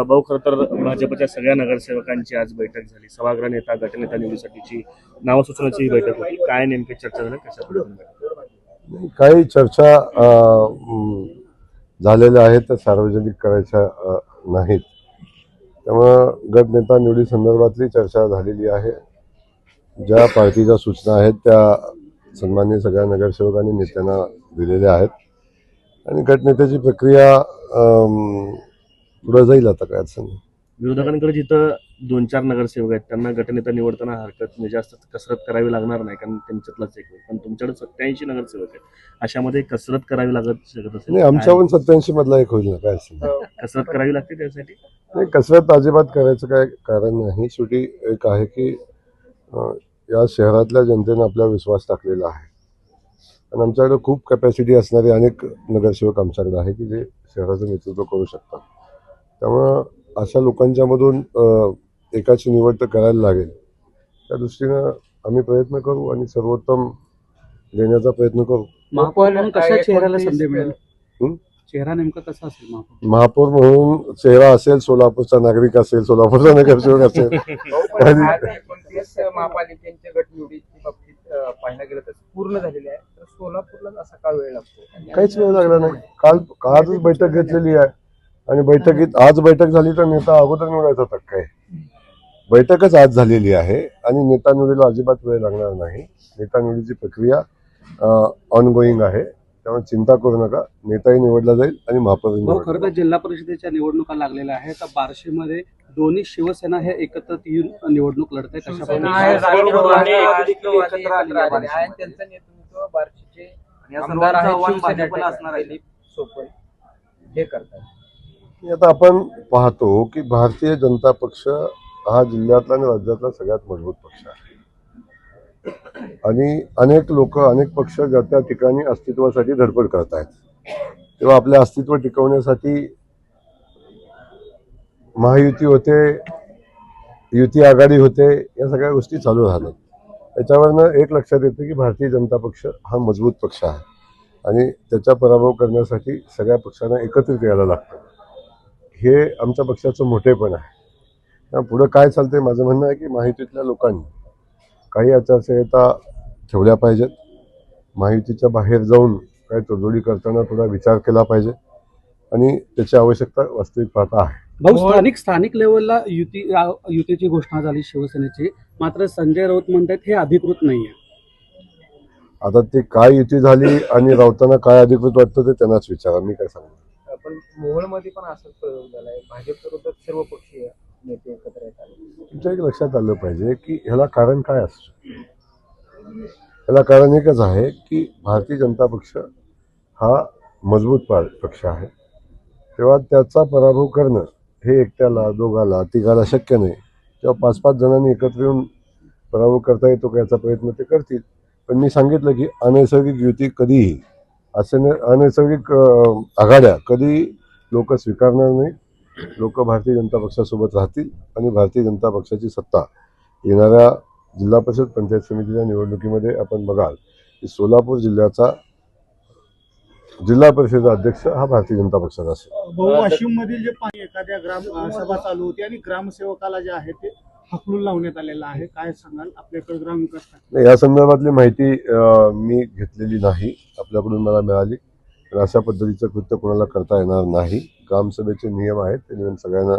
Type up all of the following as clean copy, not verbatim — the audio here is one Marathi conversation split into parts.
भाऊ, खरं तर भाजपच्या सगळ्या नगरसेवकांची आज बैठक झाली. सभागृह नेता गटनेता निवडीसाठीची नाव सुचवण्याची बैठक होती. काय नेमकी चर्चा झाली, कशा पद्धतीने? काही चर्चा झालेल्या आहेत त्या सार्वजनिक करायच्या नाहीत. त्यामुळं गटनेता निवडी संदर्भातली चर्चा झालेली आहे. ज्या पार्टीच्या सूचना आहेत त्या सन्माननीय सगळ्या नगरसेवकांनी नेत्यांना दिलेल्या आहेत आणि गटनेत्याची प्रक्रिया पुढे जाईल. आता काय अडचण नाही. विरोधकांकडे जिथं 2-4 नगरसेवक आहेत त्यांना गटनेता निवडताना हरकत जास्त कसरत करावी लागणार नाही, कारण त्यांच्यातलाच एक. पण तुमच्याकडे 87 नगरसेवक आहेत, अशामध्ये कसरत करावी लागत शकत असेल. नाही, आमच्याहून 87 मधला एक होईल ना, काय असेल कसरत करावी लागते त्यासाठी. नाही, कसरत अजिबात करायचं काय कारण नाही. शेवटी एक आहे की या शहरातल्या जनतेने आपल्यावर विश्वास टाकलेला आहे आणि आमच्याकडे खूप कॅपॅसिटी असणारे अनेक नगरसेवक आमच्याकडे आहे की जे शहराचं नेतृत्व करू शकतात. त्यामुळं अशा लोकांच्यामधून एकाची निवड तर करायला लागेल. त्या दृष्टीनं आम्ही प्रयत्न करू आणि सर्वोत्तम देण्याचा प्रयत्न करू. कशा चेहऱ्याला संधी मिळेल? चेहरा नेमका कसा असेल? महापौर म्हणून चेहरा असेल, सोलापूरचा नागरिक असेल, सोलापूरचा नगरसेवक असेल. महापालिकेच्या गट निवडीच्या बाबतीत पाहायला गेलं तर पूर्ण झालेली आहे, तर सोलापूरला असा का वेळ लागतो? काहीच वेळ लागला नाही. आजच बैठक घेतलेली आहे आणि बैठकीत आज बैठक झाली तर नेता अगोदर निवडायचा होता काय? बैठकच आज झालेली आहे आणि नेता निवडीला अजिबात वेळ लागणार नाही. नेता निवडीची प्रक्रिया ऑनगोईंग आहे, त्यामुळे चिंता करू नका. नेताही निवडला जाईल आणि महापौरही निवडला जाईल. खरं तर जिल्हा परिषदेच्या निवडणुका लागलेल्या आहेत, तर बार्शीमध्ये दोन्ही शिवसेना हे एकत्र येऊन निवडणूक लढत आहेत. कशा आता आपण पाहतो की भारतीय जनता पक्ष हा जिल्ह्यातला आणि राज्यातला सगळ्यात मजबूत पक्ष आहे आणि अनेक लोक अनेक पक्ष ज्या त्या ठिकाणी अस्तित्वासाठी धडपड करत आहेत. तेव्हा आपले अस्तित्व टिकवण्यासाठी महायुती होते, युती आघाडी होते, या सगळ्या गोष्टी चालू झाल्या. त्याच्यावरनं एक लक्षात येतं की भारतीय जनता पक्ष हा मजबूत पक्ष आहे आणि त्याचा पराभव करण्यासाठी सगळ्या पक्षांना एकत्रित यायला लागतं. हे आमच्या पक्षाचं मोठेपण आहे. पुढं काय चालतंय, माझं म्हणणं आहे की महायुतीतल्या लोकांनी काही आचारसंहिता ठेवल्या पाहिजेत. महायुतीच्या बाहेर जाऊन काही तडजोडी करताना थोडा विचार केला पाहिजे आणि त्याची आवश्यकता वास्तविक पाहता आहे. भाऊ, स्थानिक लेवलला युतीची घोषणा झाली शिवसेनेची, मात्र संजय राऊत म्हणतात हे अधिकृत नाहीये. आता ते काय युती झाली आणि राऊतांना काय अधिकृत वाटतं ते त्यांनाच विचारा, मी काय सांगणार. पण मोहोळमध्ये पण असाच प्रयोग झालाय, भाजप विरोधात सर्व पक्षीय नेते एकत्र येतात. तुमच्या एक लक्षात आलं पाहिजे की ह्याला कारण काय असतं. ह्याला कारण एकच आहे की भारतीय जनता पक्ष हा मजबूत पक्ष आहे. तेव्हा त्याचा पराभव करणं हे एकट्याला, दोघाला, तिघाला शक्य नाही. तेव्हा 5-5 जणांनी एकत्र येऊन पराभव करता येतो का याचा प्रयत्न ते करतील. पण मी सांगितलं की अनैसर्गिक युती कधीही, अनैसर्गिक आघाड्या कधी लोक स्वीकारणार नाही. लोक भारतीय जनता पक्षासोबत राहतील आणि भारतीय जनता पक्षाची सत्ता येणाऱ्या जिल्हा परिषद पंचायत समितीच्या निवडणुकीमध्ये आपण बघाल की सोलापूर जिल्ह्याचा जिल्हा परिषद अध्यक्ष हा भारतीय जनता पक्षाचा असेल. वाशिम मधील जे पाणी एखाद्या ग्रामसभा चालू होती आणि ग्रामसेवकाला जे आहे ते हकलून लावण्यात आलेलं आहे, काय सांगाल? आपल्याकडे ग्रामविकास या संदर्भातली माहिती मी घेतलेली नाही, आपल्याकडून मला मिळाली. तर अशा पद्धतीचं कृत्य कोणाला करता येणार नाही. ग्रामसभेचे नियम आहेत, ते नियम सगळ्यांना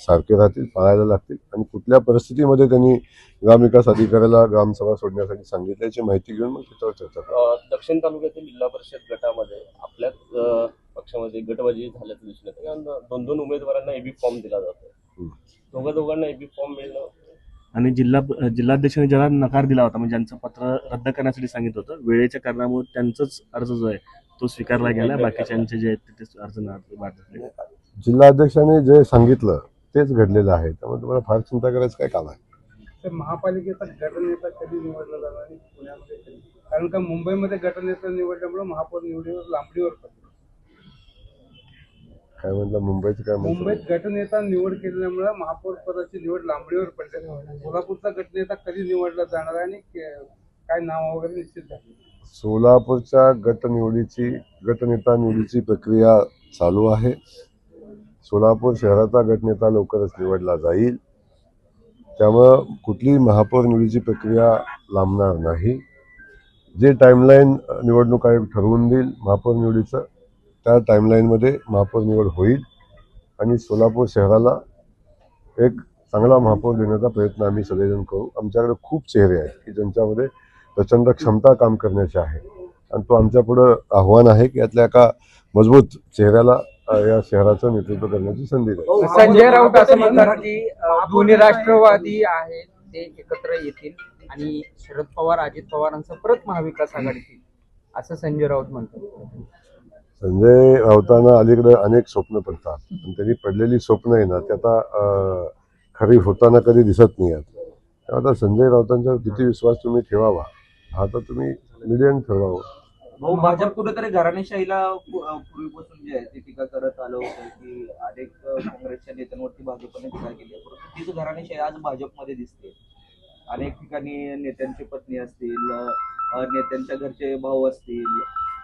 सारखे राहतील, पाळायला लागतील आणि कुठल्या परिस्थितीमध्ये त्यांनी ग्रामविकास अधिकाऱ्याला ग्रामसभा सोडण्यासाठी सांगितलं याची माहिती घेऊन मग त्याच्यावर चर्चा करू. दक्षिण तालुक्यातील जिल्हा परिषद गटामध्ये आपल्याच पक्षामध्ये गटबाजी झाल्याचं दिसून येतं. 2-2 उमेदवारांना एबी फॉर्म दिला जातो. दोघांना एबी फॉर्म मिळणं आणि जिल्हाध्यक्षांनी ज्याला नकार दिला होता, म्हणजे ज्यांचं पत्र रद्द करण्यासाठी सांगितलं होतं, वेळेच्या कारणामुळे त्यांचाच अर्ज जो आहे तो स्वीकारला गेला, बाकीच्यांचे जे आहेत ते अर्ज नाही. जिल्हाध्यक्षांनी जे सांगितलं तेच घडलेलं आहे, त्यामुळे तुम्हाला फार चिंता करायचं काय काम आहे. तर महापालिकेचा गटनेता कधी निवडला जाणार आणि पुण्यामध्ये कधी? कारण का मुंबईमध्ये गटनेता निवडल्यामुळे महापौर निवडीवर लांबडीवर पडतो. काय म्हटलं मुंबईचं काय म्हणतो? मुंबईत गटनेता निवड केल्यामुळे महापौर पदाची निवड लांबडीवर पडली. सोलापूरचा गटनेता कधी निवडला जाणार आणि काय नाव वगैरे निश्चित झाले? सोलापूरच्या गटनेता निवडीची प्रक्रिया चालू आहे. सोलापूर शहराचा गटनेता लवकरच निवडला जाईल. त्यामुळं कुठलीही महापौर निवडीची प्रक्रिया लांबणार नाही. जे टाईमलाईन निवडणूक आयोग ठरवून देईल महापौर निवडीचं, त्या टाईमलाईनमध्ये महापौर निवड होईल आणि सोलापूर शहराला एक चांगला महापौर देण्याचा प्रयत्न आम्ही सगळेजण करू. आमच्याकडे खूप चेहरे आहेत की ज्यांच्यामध्ये प्रचंड क्षमता काम करण्याची आहे आणि तो आमच्या पुढं आव्हान आहे की यातल्या एका मजबूत चेहऱ्याला या शहराचं नेतृत्व करण्याची संधी द्यावी. संजय राऊत असं म्हणतात की दोन्ही राष्ट्रवादी आहेत ते एकत्र येतील आणि शरद पवार अजित पवारांचं परत महाविकास आघाडीत येईल असं संजय राऊत म्हणतात. संजय राऊतांना अलीकडे अनेक स्वप्न पडतात आणि त्यांनी पडलेली स्वप्न आहे ना ते आता खरी होताना कधी दिसत नाही आहेत. आता संजय राऊतांच्यावर किती विश्वास तुम्ही ठेवावा हा तर तुम्ही मिलियन ठरवावं. भाऊ, भाजप कुठेतरी घराणेशाहीला पूर्वीपासून जे आहे ते टीका करत आलं होतं की अनेक काँग्रेसच्या नेत्यांवरती भाजपने टीका केली आहे, परंतु तीच घराणेशाही आज भाजपमध्ये दिसते. अनेक ठिकाणी नेत्यांची पत्नी असतील, नेत्यांच्या घरचे भाऊ असतील,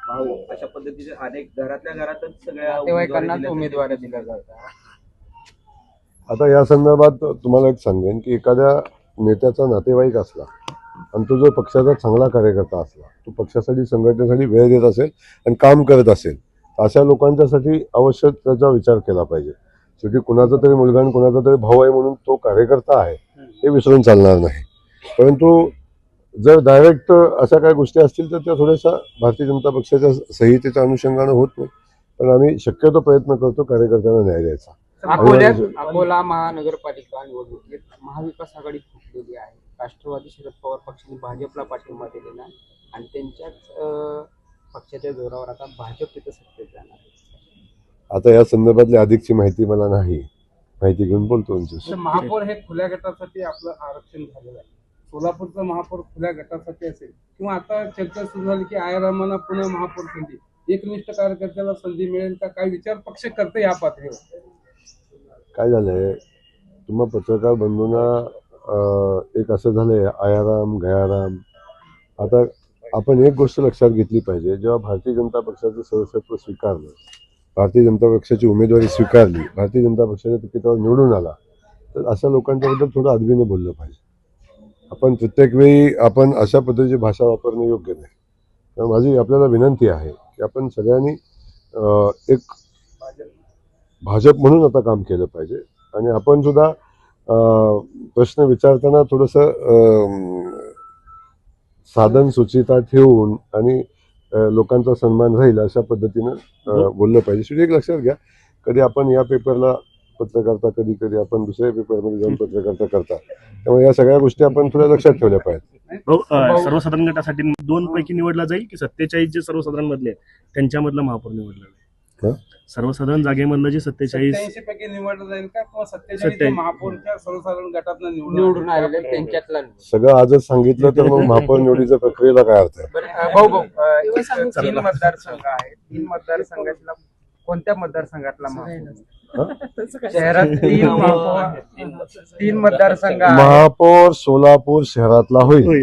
भाऊ अशा पद्धतीचे अनेक घरातल्या घरातच सगळ्या नातेवाईकांनाच उमेदवारी दिल्या जातात. आता या संदर्भात तुम्हाला एक सांगेन की एखाद्या नेत्याचा नातेवाईक असला आणि तो जर पक्षाचा चांगला कार्यकर्ता असला, तो पक्षासाठी संघटनेसाठी वेळ देत असेल आणि काम करत असेल, अशा लोकांच्यासाठी अवश्य त्याचा विचार केला पाहिजे. शेवटी कुणाचा तरी मुलगा आणि कुणाचा तरी भाऊ आहे म्हणून तो कार्यकर्ता आहे हे विसरून चालणार नाही. परंतु जर डायरेक्ट अशा काही गोष्टी असतील तर त्या थोड्याशा भारतीय जनता पक्षाच्या संहितेच्या अनुषंगानं होत नाही. पण आम्ही शक्यतो प्रयत्न करतो कार्यकर्त्यांना न्याय द्यायचा. अकोला महानगरपालिका निवडणुकीत महाविकास आघाडी फुटलेली आहे. राष्ट्रवादी शरद पवार पक्षाने भाजपला पाठिंबा दिलेला आहे आणि त्यांच्याच पक्षाच्या जोरावर आता भाजप तिथं सत्तेत जाणार आहे. आता या संदर्भातली अधिकची माहिती मला नाही, माहिती घेऊन बोलतो तुमच्याशी. महापौर हे खुल्या गटासाठी आपलं आरक्षण झालेलं आहे. सोलापूरचं महापौर खुल्या गटासाठी असेल किंवा आता चर्चा सुरू झाली की आयरामांना पुन्हा महापौर संधी, एकनिष्ठ कार्यकर्त्याला संधी मिळेल का, काय विचार पक्ष करते या पातळीवर? काय झालंय तुम्हा पत्रकार बंधूंना एक असं झालंय आयाराम गयाराम. आता आपण एक गोष्ट लक्षात घेतली पाहिजे, जेव्हा भारतीय जनता पक्षाचं सदस्यत्व स्वीकारलं, भारतीय जनता पक्षाची उमेदवारी स्वीकारली, भारतीय जनता पक्षाच्या तिकिटावर निवडून आला, तर अशा लोकांच्याबद्दल थोडं अदबीनं बोललं पाहिजे. आपण प्रत्येक वेळी आपण अशा पद्धतीची भाषा वापरणं योग्य नाही. तर माझी आपल्याला विनंती आहे की आपण सगळ्यांनी एक भाजप म्हणून आता काम केलं पाहिजे आणि आपण सुद्धा प्रश्न विचारताना थोडंसं साधन सुचिता ठेवून आणि लोकांचा सन्मान राहील अशा पद्धतीनं बोललं पाहिजे. शेवटी एक लक्षात घ्या, कधी आपण या पेपरला पत्रकारिता, कधी कधी आपण दुसऱ्या पेपरमध्ये जाऊन पत्रकारिता करता. त्यामुळे या सगळ्या गोष्टी आपण थोड्या लक्षात ठेवल्या पाहिजेत. सर्वसाधारण गटासाठी 2 पैकी निवडला जाईल की 47 जे सर्वसाधारण मधले आहेत त्यांच्यामधला महापौर निवडला जाईल? सर्वसाधारण जागेमधलं जे 47 पैकी निवडलं जाईल का किंवा 47 महापौरच्या सर्वसाधारण गटात निवडून आलेले त्यांच्यातला सगळं आजच सांगितलं तर मग महापौर निवडीच्या प्रक्रियेला काय अर्थ आहे? भाऊ 3 मतदारसंघ आहेत. 3 मतदारसंघातला कोणत्या मतदारसंघातला महापौर? शहरात 3 मतदारसंघ आहेत. महापौर सोलापूर शहरातला होईल.